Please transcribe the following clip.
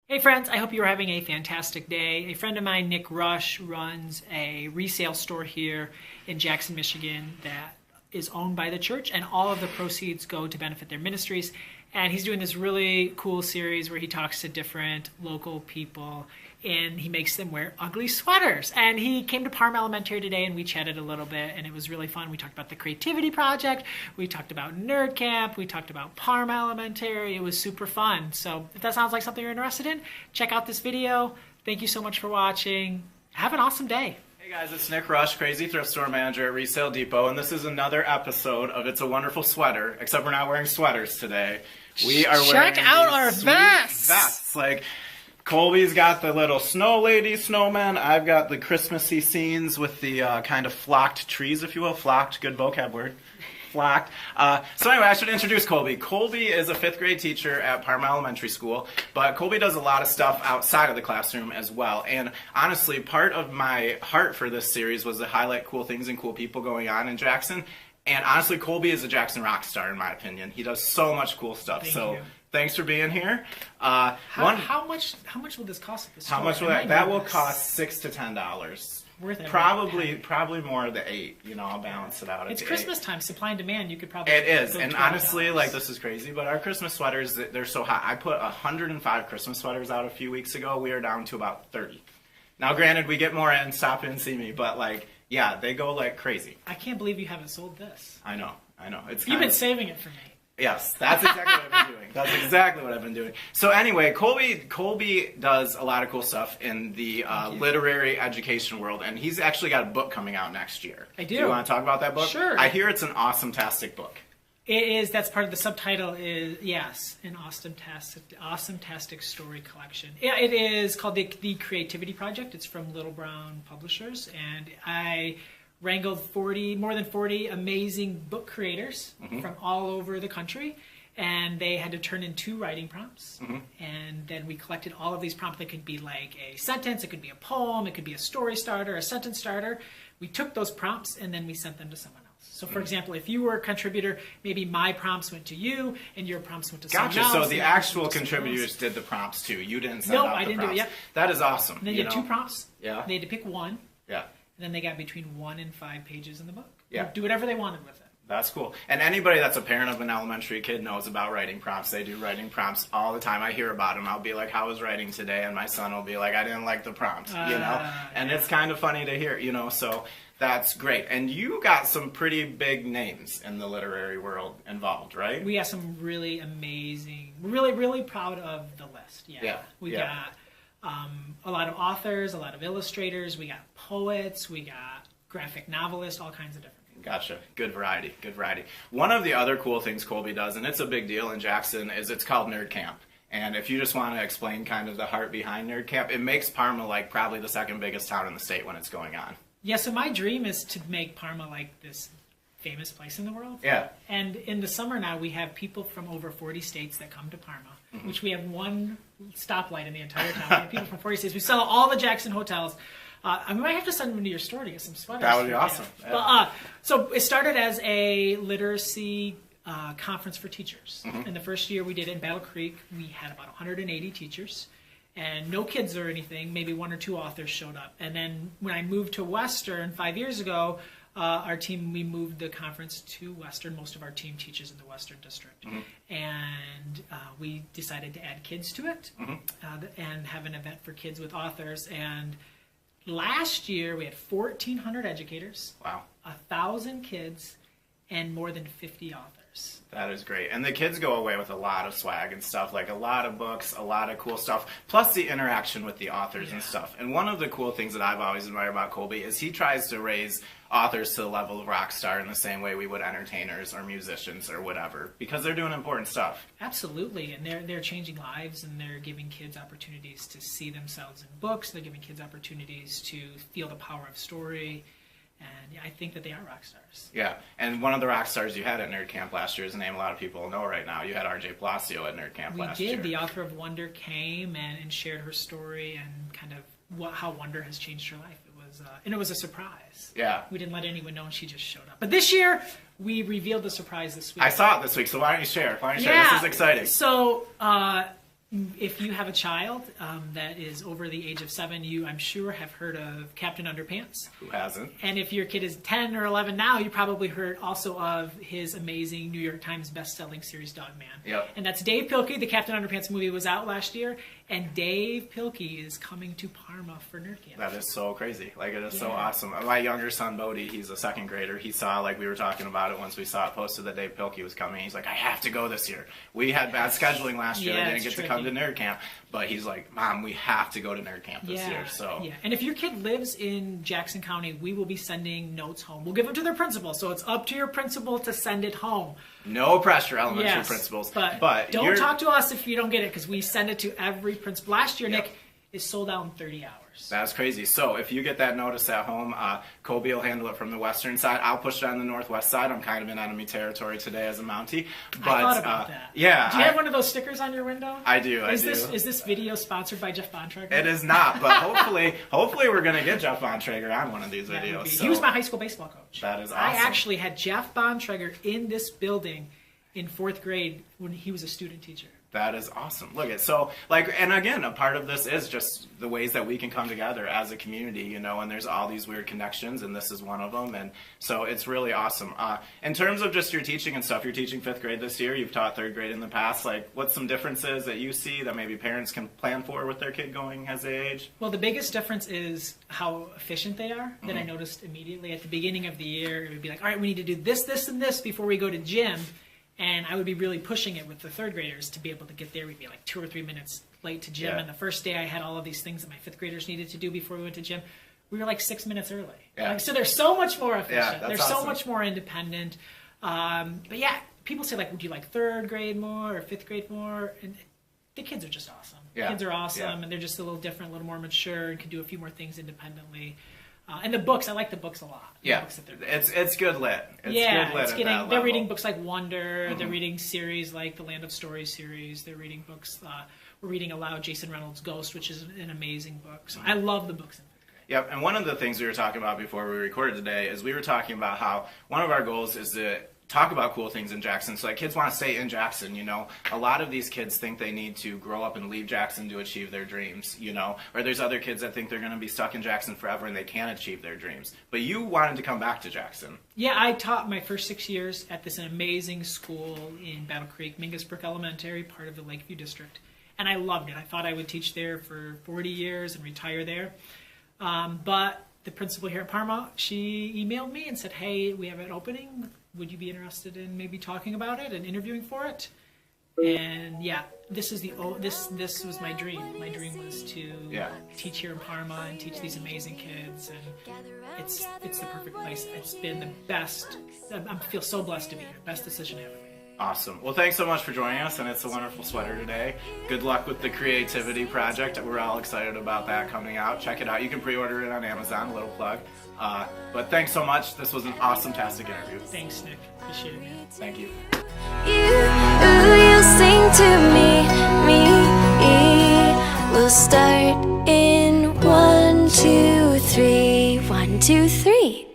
Hey friends, I hope you're having a fantastic day. A friend of mine, Nick Rush, runs a resale store here in Jackson, Michigan that is owned by the church, and all of the proceeds go to benefit their ministries. And he's doing this really cool series where he talks to different local people and he makes them wear ugly sweaters. And he came to Parma Elementary today and we chatted a little bit and it was really fun. We talked about the Creativity Project, we talked about Nerd Camp, we talked about Parma Elementary. It was super fun. So if that sounds like something you're interested in, check out this video. Thank you so much for watching. Have an awesome day. Hey guys, it's Nick Rush, Crazy Thrift Store Manager at Resale Depot, and this is another episode of It's a Wonderful Sweater, except we're not wearing sweaters today. We are wearing Check out our vests! Like, Colby's got the little snow lady snowman. I've got the Christmassy scenes with the kind of flocked trees, if you will. Flocked, good vocab word. Flocked. So anyway, I should introduce Colby. Colby is a 5th grade teacher at Parma Elementary School, but Colby does a lot of stuff outside of the classroom as well. And honestly, part of my heart for this series was to highlight cool things and cool people going on in Jackson. And honestly, Colby is a Jackson rock star in my opinion. He does so much cool stuff. Thank you. Thanks for being here. How much will this cost at the store? How much will that will cost? $6 to $10. Worth it. Probably more the 8. You know, I'll balance it out. It's Christmas time, supply and demand. You could probably. It is, and $12. honestly, like, this is crazy, but our Christmas sweaters, they're so hot. I put 105 Christmas sweaters out a few weeks ago. We are down to about 30. Now, granted, we get more in. Stop in and see me, but like, yeah, they go like crazy. I can't believe you haven't sold this. I know. You've been saving it for me. Yes, that's exactly what I've been doing. That's exactly what I've been doing. So anyway, Colby does a lot of cool stuff in the literary education world, and he's actually got a book coming out next year. I do. You want to talk about that book? Sure. I hear it's an awesome-tastic book. It is. That's part of the subtitle is, yes, an awesome-tastic story collection. Yeah, it is called the Creativity Project. It's from Little Brown Publishers, and I wrangled more than 40 amazing book creators from all over the country, and they had to turn in 2 writing prompts. And then we collected all of these prompts. That could be like a sentence, it could be a poem, it could be a story starter, a sentence starter. We took those prompts and then we sent them to someone else. So for example, if you were a contributor, maybe my prompts went to you and your prompts went to someone else. Gotcha, so the actual contributors did the prompts too. You didn't send out the prompts. No, I didn't do it yet. That is awesome. And then you had 2 prompts. Yeah. They had to pick one. Yeah. And then they got between 1 and 5 pages in the book. Yeah. Do whatever they wanted with it. That's cool. And anybody that's a parent of an elementary kid knows about writing prompts. They do writing prompts all the time. I hear about them. I'll be like, how was writing today? And my son will be like, I didn't like the prompt, you know? And it's kind of funny to hear, you know, so that's great. And you got some pretty big names in the literary world involved, right? We got some really amazing, really proud of the list. Yeah. We got a lot of authors, a lot of illustrators, we got poets, we got graphic novelists, all kinds of different people. Gotcha. Good variety. Good variety. One of the other cool things Colby does, and it's a big deal in Jackson, is it's called Nerd Camp. And if you just want to explain kind of the heart behind Nerd Camp, it makes Parma like probably the 2nd biggest town in the state when it's going on. Yeah, so my dream is to make Parma like this famous place in the world. Yeah. And in the summer now, we have people from over 40 states that come to Parma, which we have one stoplight in the entire town. We have people from 40 states. We sell all the Jackson hotels. I might have to send them to your store to get some sweaters. That would be awesome. Yeah. But, so it started as a literacy conference for teachers. In the first year we did it in Battle Creek, we had about 180 teachers. And no kids or anything, maybe 1 or 2 authors showed up. And then when I moved to Western 5 years ago, we moved the conference to Western. Most of our team teaches in the Western District. And we decided to add kids to it and have an event for kids with authors. And last year we had 1,400 educators, 1,000 kids, and more than 50 authors. That is great. And the kids go away with a lot of swag and stuff, like a lot of books, a lot of cool stuff, plus the interaction with the authors and stuff. And one of the cool things that I've always admired about Colby is he tries to raise authors to the level of rock star in the same way we would entertainers or musicians or whatever, because they're doing important stuff. Absolutely, and they're changing lives, and they're giving kids opportunities to see themselves in books. They're giving kids opportunities to feel the power of story. And I think that they are rock stars. Yeah, and one of the rock stars you had at Nerd Camp last year is a name a lot of people know right now. You had R.J. Palacio at Nerd Camp last year. We did. The author of Wonder came and shared her story and kind of how Wonder has changed her life. It was a surprise. Yeah. We didn't let anyone know, and she just showed up. But this year, we revealed the surprise this week. I saw it this week, so why don't you share? This is exciting. So If you have a child that is over the age of 7, you, I'm sure, have heard of Captain Underpants. Who hasn't? And if your kid is 10 or 11 now, you probably heard also of his amazing New York Times best-selling series, Dog Man. Yep. And that's Dave Pilkey. The Captain Underpants movie was out last year, and Dave Pilkey is coming to Parma for Nerd Camp. That is so crazy. Like, it is so awesome. My younger son, Bodie, he's a second grader. He saw, like, we were talking about it once we saw it posted that Dave Pilkey was coming. He's like, I have to go this year. We had bad scheduling last year. Yeah, I didn't get to come to Nerd Camp. But he's like, Mom, we have to go to Nerd Camp this year. So yeah. And if your kid lives in Jackson County, we will be sending notes home. We'll give them to their principal. So it's up to your principal to send it home. No pressure, elementary principals. But don't talk to us if you don't get it, because we send it to every principal. Last year, Nick, is sold out in 30 hours. That's crazy. So if you get that notice at home, Colby will handle it from the western side. I'll push it on the northwest side. I'm kind of in enemy territory today as a Mountie. But, I thought about that. Yeah. Do you have one of those stickers on your window? I do. Is this video sponsored by Jeff Bontrager? It is not, but hopefully we're going to get Jeff Bontrager on one of these videos. So. He was my high school baseball coach. That is awesome. I actually had Jeff Bontrager in this building in 4th grade when he was a student teacher. That is awesome. Look at and again, a part of this is just the ways that we can come together as a community, you know, and there's all these weird connections, and this is one of them, and so it's really awesome. In terms of just your teaching and stuff, you're teaching 5th grade this year, you've taught 3rd grade in the past, like, what's some differences that you see that maybe parents can plan for with their kid going as they age? Well, the biggest difference is how efficient they are, that I noticed immediately. At the beginning of the year, it would be like, all right, we need to do this, this, and this before we go to gym. And I would be really pushing it with the 3rd graders to be able to get there. We'd be like 2 or 3 minutes late to gym. Yeah. And the first day I had all of these things that my 5th graders needed to do before we went to gym. We were like 6 minutes early. Yeah. So they're so much more efficient. They're awesome. So much more independent. But yeah, people say, like, would you like 3rd grade more or 5th grade more? And the kids are just awesome. Yeah. Kids are awesome, and they're just a little different, a little more mature, and can do a few more things independently. And the books, I like the books a lot. Yeah, it's good lit. It's good lit. They're reading books like Wonder. They're reading series like the Land of Stories series. They're reading books. We're reading aloud Jason Reynolds' Ghost, which is an amazing book. So I love the books in 5th grade. Yep, and one of the things we were talking about before we recorded today is we were talking about how one of our goals is to talk about cool things in Jackson. So, like, kids want to stay in Jackson, you know. A lot of these kids think they need to grow up and leave Jackson to achieve their dreams, you know. Or there's other kids that think they're going to be stuck in Jackson forever and they can't achieve their dreams. But you wanted to come back to Jackson. Yeah, I taught my first 6 years at this amazing school in Battle Creek, Mingus Brook Elementary, part of the Lakeview District. And I loved it. I thought I would teach there for 40 years and retire there. But the principal here at Parma, she emailed me and said, hey, we have an opening. Would you be interested in maybe talking about it and interviewing for it? And yeah, this was my dream. My dream was to teach here in Parma and teach these amazing kids, and it's the perfect place. It's been the best. I feel so blessed to be here. Best decision ever. Awesome. Well, thanks so much for joining us, and it's a wonderful sweater today. Good luck with the Creativity Project. We're all excited about that coming out. Check it out. You can pre-order it on Amazon, a little plug. But thanks so much. This was an awesome-tastic interview. Thanks, Nick. Appreciate it, man. Thank you. You sing to me. We'll start in 1, 2, 3. 1, 2, 3.